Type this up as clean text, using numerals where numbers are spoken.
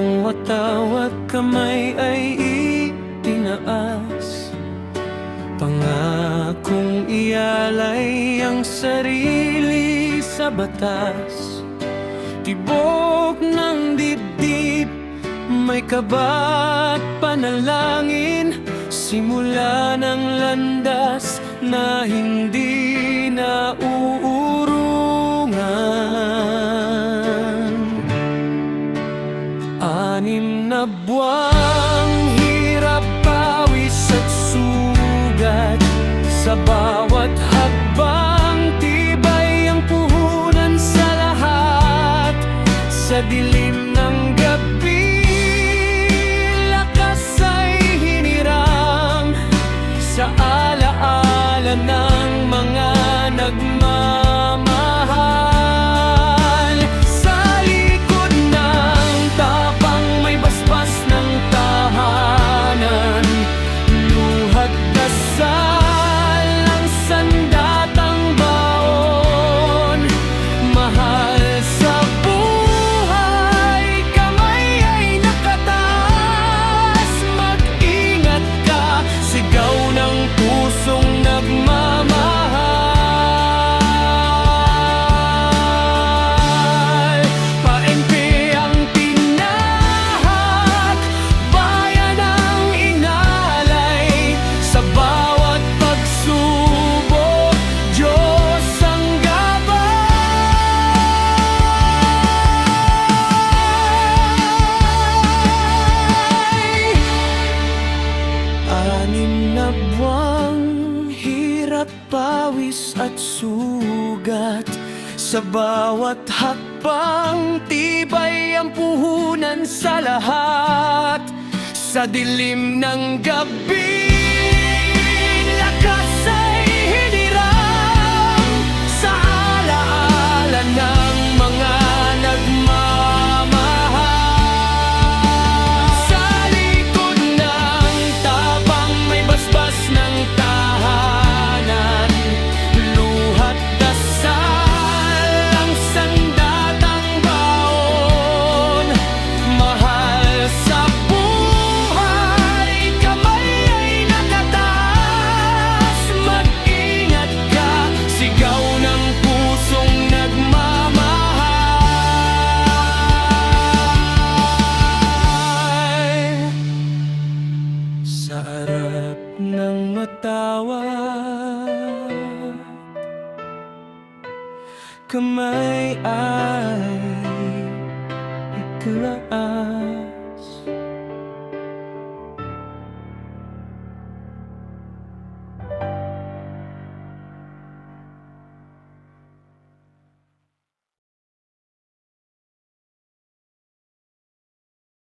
Ang watawat kamay ay itinaas, pangakong ialay ang sarili sa batas. Tibok ng dibdib, may kaba't panalangin, simula ng landas na hindi na uurungan. 6 na buwang hirap, pawis at sugat, sa bawat hakbang tibay ang puhunan sa lahat. Sa dilim ng gabi, lakas ay hiniram, sa alaala ng mga nagmamahal. Sa likod ng tapang may basbas ng tahanan, luhat dasal ang sandatang baon. Mahal sa buhay, kamay ay nakataas, mag-ingat ka, sigaw ng pusong nagmamahal. PNP ang tinahak, bayan ang inalay, sa bawat pagsubok, Diyos ang gabay. 6 na buwang hirap, pawis at sugat, sa bawat hakbang tibay ang puhunan sa lahat. Sa dilim ng gabi, lakas ay hiniram, sa alaala ng mga nagmamahal. Sa likod ng tapang may basbas ng tahanan, luhat dasal ang sandatang baon. Mahal sa buhay, kamay ay nakataas, mag-ingat ka, sigaw ng pusong nagmamahal. Sa harap ng matawat, kamay ay itaas.